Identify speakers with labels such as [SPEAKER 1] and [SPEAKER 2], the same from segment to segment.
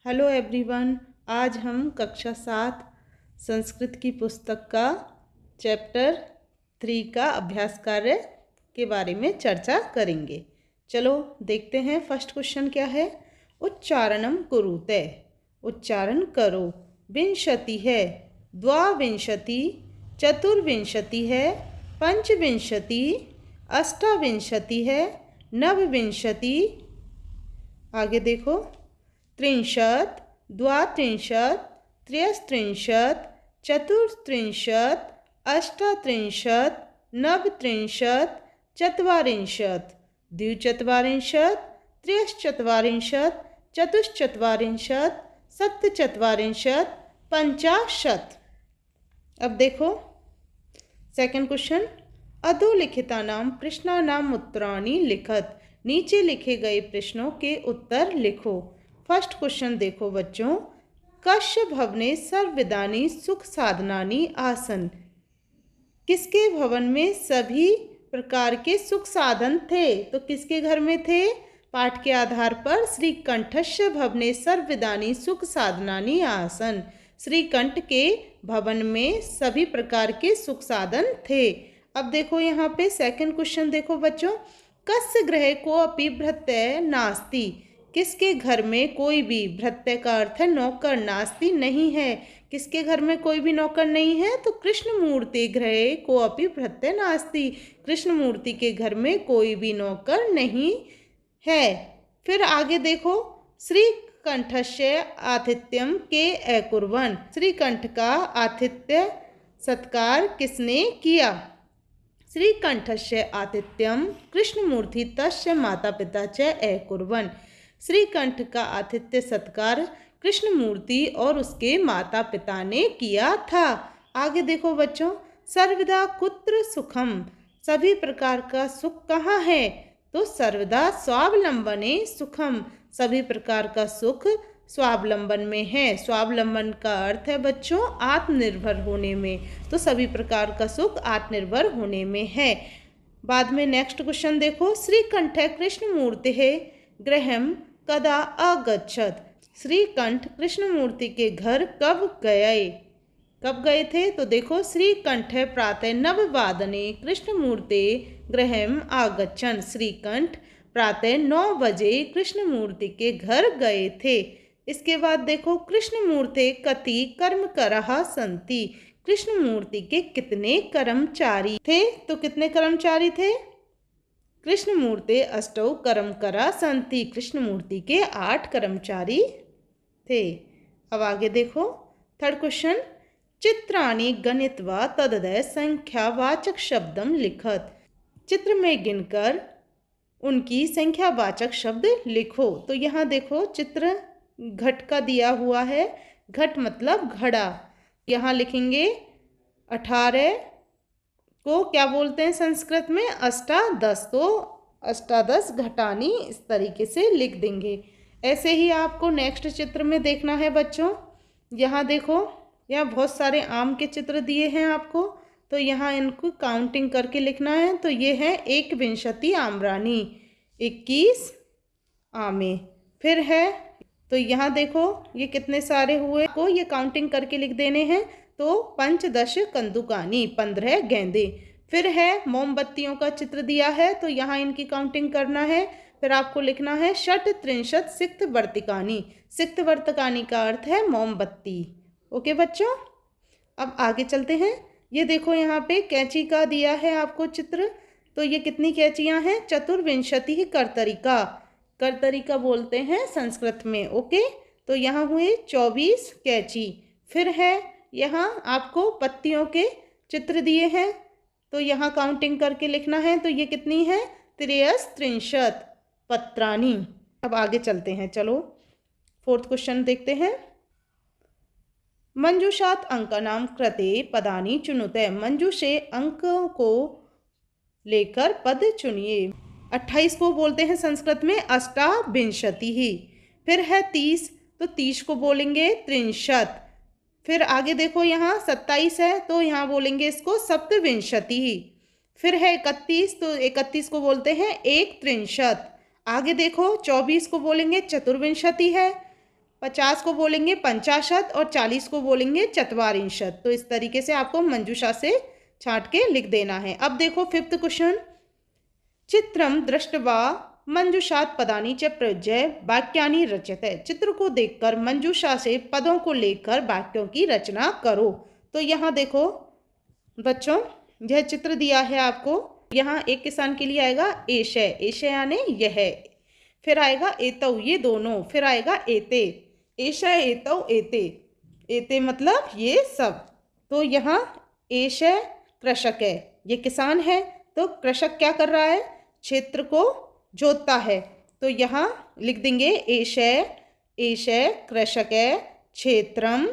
[SPEAKER 1] Hello everyone. आज हम कक्षा 7 संस्कृत की पुस्तक का चैप्टर 3 का अभ्यास कार्य के बारे में चर्चा करेंगे। चलो देखते हैं फर्स्ट क्वेश्चन क्या है। उच्चारणम कुरुते, उच्चारण करो। विंशति है, द्वाविंशति, चतुर्विंशति है, पंचविंशति, अष्टाविंशति है, नवविंशति। आगे देखो, त्रिंशत्, द्वात्रिंशत्, त्रयस्त्रिंशत्, चतुस्त्रिंशत्, अष्टात्रिंशत्, नवत्रिंशत्, चत्वारिंशत्, द्विचत्वारिंशत्, त्रयश्चत्वारिंशत्, चतुश्चत्वारिंशत्, सप्तचत्वारिंशत्, पंचाशत्। अब देखो सेकंड क्वेश्चन। अधोलिखितानां प्रश्नानां उत्तराणि लिखत, नीचे लिखे गए प्रश्नों के उत्तर लिखो। फर्स्ट क्वेश्चन देखो बच्चों। कस्य भवने सर्वविधानि सुख साधनानि आसन, किसके भवन में सभी प्रकार के सुख साधन थे? तो किसके घर में थे? पाठ के आधार पर श्रीकंठस्य भवने सर्वविधानि सुख साधनानि आसन, श्रीकंठ के भवन में सभी प्रकार के सुख साधन थे। अब देखो यहाँ पे सेकंड क्वेश्चन देखो बच्चों। कस्य गृहे को अपि भृत्य नास्ति, किसके घर में कोई भी, भृत्य का अर्थ है नौकर, नास्ति नहीं है, किसके घर में कोई भी नौकर नहीं है? तो कृष्णमूर्ति गृहे को अपि भृत्य नास्ति, कृष्णमूर्ति के घर में कोई भी नौकर नहीं है। फिर आगे देखो, श्रीकंठस्य आतिथ्यम के अकुर्वन्, श्रीकंठ का आतिथ्य सत्कार किसने किया? श्रीकंठस्य आतिथ्यम कृष्णमूर्ति तस्य माता पिता च अकुर्वन्, श्रीकंठ का आतिथ्य सत्कार कृष्णमूर्ति और उसके माता पिता ने किया था। आगे देखो बच्चों। सर्वदा कुत्र सुखम, सभी प्रकार का सुख कहाँ है? तो सर्वदा स्वावलंबने सुखम, सभी प्रकार का सुख स्वावलंबन में है। स्वावलंबन का अर्थ है बच्चों आत्मनिर्भर होने में, तो सभी प्रकार का सुख आत्मनिर्भर होने में है। बाद में नेक्स्ट क्वेश्चन देखो। श्रीकंठ कृष्णमूर्ति है गृहम कदा अगच्छत, श्रीकंठ कृष्णमूर्ति के घर कब गए थे? तो देखो, श्रीकंठ प्रातः नववादने कृष्णमूर्ति गृहम आगच्छन्, श्रीकंठ प्रातः 9 बजे कृष्णमूर्ति के घर गए थे। इसके बाद देखो, कृष्णमूर्ति कति कर्मकरः सन्ति, कृष्णमूर्ति के कितने कर्मचारी थे? तो कितने कर्मचारी थे? कृष्णमूर्ति अष्टौ कर्मकरा सन्ति, कृष्णमूर्ति के 8 कर्मचारी थे। अब आगे देखो थर्ड क्वेश्चन। चित्राणि गणित्वा तददय संख्यावाचक शब्दम लिखत, चित्र में गिनकर उनकी संख्यावाचक शब्द लिखो। तो यहाँ देखो चित्र घट का दिया हुआ है, घट मतलब घड़ा। यहाँ लिखेंगे 18 को क्या बोलते हैं संस्कृत में? अष्टादश, तो अष्टादश घटानी, इस तरीके से लिख देंगे। ऐसे ही आपको नेक्स्ट चित्र में देखना है बच्चों। यहाँ देखो, यहाँ बहुत सारे आम के चित्र दिए हैं आपको, तो यहाँ इनको काउंटिंग करके लिखना है। तो ये है 21 आम्रानी, 21 आमे। फिर है, तो यहाँ देखो ये कितने सारे हुए को ये काउंटिंग करके लिख देने हैं। तो 15 कंदुकानी, 15 गेंदे। फिर है मोमबत्तियों का चित्र दिया है, तो यहाँ इनकी काउंटिंग करना है। फिर आपको लिखना है 36 सिक्तवर्तिकानी, सिक्तवर्तिकानी का अर्थ है मोमबत्ती। ओके बच्चों, अब आगे चलते हैं। ये देखो यहाँ पे कैंची का दिया है आपको चित्र, तो ये कितनी कैंचियाँ हैं? चतुर्विंशति कर्तरिका, कर्तरिका बोलते हैं संस्कृत में। ओके, तो यहाँ हुए 24 कैंची। फिर है यहाँ आपको पत्तियों के चित्र दिए हैं, तो यहाँ काउंटिंग करके लिखना है। तो ये कितनी है? 63 पत्राणी। अब आगे चलते हैं, चलो फोर्थ क्वेश्चन देखते हैं। मंजूषात अंकानां कृते पदानि चुनुते, मंजू से अंकों को लेकर पद चुनिए। 28 को बोलते हैं संस्कृत में अष्टाविंशति ही। फिर है 30, तो 30 को बोलेंगे त्रिंशत्। फिर आगे देखो यहाँ 27 है, तो यहाँ बोलेंगे इसको सप्तविंशति ही। फिर है 31, तो 31 को बोलते हैं एक त्रिंशत्। आगे देखो 24 को बोलेंगे चतुर्विंशति है। 50 को बोलेंगे पंचाशत और 40 को बोलेंगे चत्वारिंशत। तो इस तरीके से आपको मंजूषा से छांट के लिख देना है। अब देखो 5th क्वेश्चन, चित्रम दृष्ट्वा मंजूषात पदानी च प्रयुज्य वाक्यानि रचयते। चित्र को देखकर मंजूषा से पदों को लेकर वाक्यों की रचना करो। तो यहाँ देखो बच्चों, यह चित्र दिया है आपको। यहाँ एक किसान के लिए आएगा एशय, एशय यानी यह, फिर आएगा एतौ, ये दोनों, फिर आएगा एते, एशय एतौ एते, एते मतलब ये सब। तो यहाँ एशय कृषक है, ये किसान है, तो कृषक क्या कर रहा है, क्षेत्र को जोतता है। तो यहाँ लिख देंगे एशय, एशय कृषक क्षेत्रम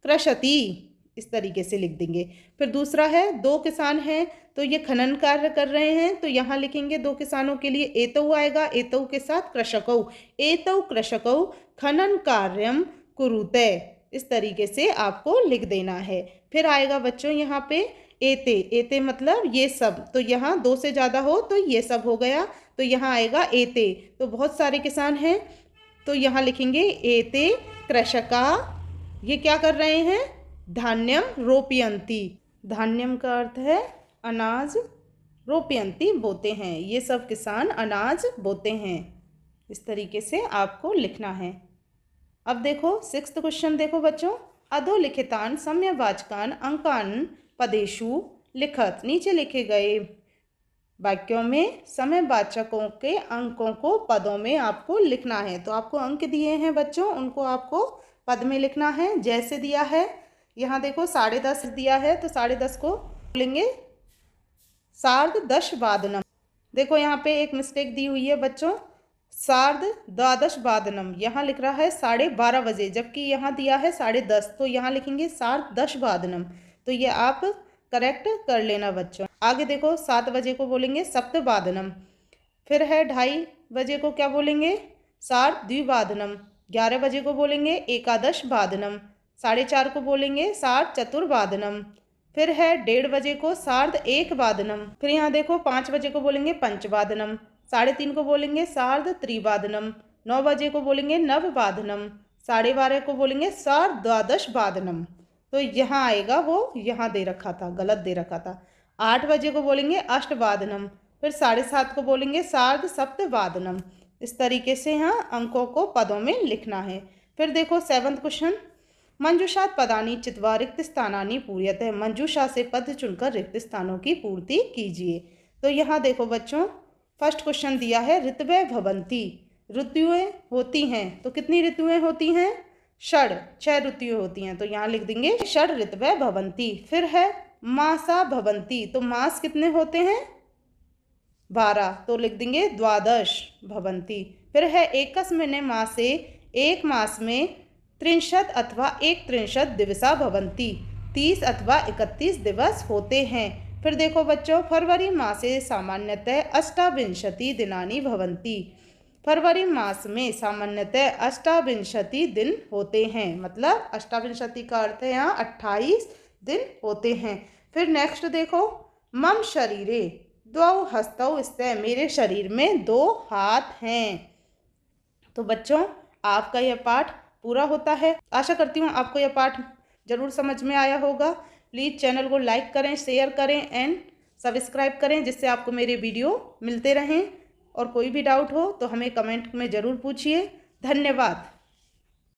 [SPEAKER 1] कृषति, इस तरीके से लिख देंगे। फिर दूसरा है, दो किसान हैं तो ये खनन कार्य कर रहे हैं, तो यहाँ लिखेंगे दो किसानों के लिए एतौ आएगा, एतौ के साथ कृषकौ, एतौ कृषकौ खनन कार्यम कुरुते, इस तरीके से आपको लिख देना है। फिर आएगा बच्चों यहाँ पे एते, एते मतलब ये सब, तो यहाँ दो से ज़्यादा हो तो ये सब हो गया, तो यहाँ आएगा एते, तो बहुत सारे किसान हैं, तो यहाँ लिखेंगे एते कृषका, ये क्या कर रहे हैं, धान्यम रोपयंती, धान्यम का अर्थ है अनाज, रोपयंती बोते हैं, ये सब किसान अनाज बोते हैं। इस तरीके से आपको लिखना है। अब देखो 6th क्वेश्चन देखो बच्चों, अधोलिखितान सम्यवाचकान अंकान पदेशु लिखत। नीचे लिखे गए वाक्यों में समयवाचकों के अंकों को पदों में आपको लिखना है। तो आपको अंक दिए हैं बच्चों, उनको आपको पद में लिखना है। जैसे दिया है यहाँ देखो 10:30 दिया है, तो 10:30 को बोलेंगे 10:30 देखो यहाँ पे एक मिस्टेक दी हुई है बच्चों, 12:30, यहाँ लिख रहा है 12:30 बजे, जबकि यहाँ दिया है 10:30, तो यहाँ लिखेंगे 10:30। तो ये आप करेक्ट कर लेना बच्चों। आगे देखो 7 बजे को बोलेंगे सप्तवादनम, फिर है 2:30 बजे को क्या बोलेंगे, सार्धद्विवादनम, 11 बजे को बोलेंगे एकादशवादनम, 4:30 को बोलेंगे सार्धचतुर्वादनम, फिर है 1:30 बजे को सार्ध-एकवादनम, फिर यहाँ देखो 5 बजे को बोलेंगे पंचवादनम, 3:30 को बोलेंगे सार्ध-त्रिवादनम, 9 बजे को बोलेंगे नववादनम, 12:30 को बोलेंगे सार्ध-द्वादशवादनम। तो यहाँ आएगा, वो यहाँ दे रखा था, गलत दे रखा था। 8 बजे को बोलेंगे अष्टवादनम, फिर 7:30 को बोलेंगे सार्ध-सप्तवादनम। इस तरीके से यहाँ अंकों को पदों में लिखना है। फिर देखो 7th क्वेश्चन, मंजूषात पदानी चित्वा रिक्त स्थानानि पूर्यते। मंजूषा से पद चुनकर रिक्त स्थानों की पूर्ति कीजिए। तो यहाँ देखो बच्चों, फर्स्ट क्वेश्चन दिया है ऋतवः भवन्ति, ऋतुएं होती हैं, तो कितनी ऋतुएं होती हैं, 6 ऋतुएं होती हैं, तो यहाँ लिख देंगे 6 ऋतवः भवन्ति। फिर है मासा भवन्ति, तो मास कितने होते हैं, 12, तो लिख देंगे 12 भवन्ति। फिर है एकस्मिन् मासे, एक मास में 63 अथवा 31 दिवसा भवन्ति, 30 अथवा 31 दिवस होते हैं। फिर देखो बच्चों, फरवरी मासे सामान्यतः 28 दिनानि भवन्ति, फरवरी मास में सामान्यतः 28 दिन होते हैं, मतलब 28 का अर्थ है यहाँ 28 दिन होते हैं। फिर नेक्स्ट देखो, मम शरीरे 2 हस्तौ स्तः, मेरे शरीर में 2 हाथ हैं। तो बच्चों आपका यह पाठ पूरा होता है। आशा करती हूँ आपको यह पाठ जरूर समझ में आया होगा। प्लीज़ चैनल को लाइक करें, शेयर करें एंड सब्सक्राइब करें, जिससे आपको मेरे वीडियो मिलते रहें। और कोई भी डाउट हो तो हमें कमेंट में ज़रूर पूछिए। धन्यवाद।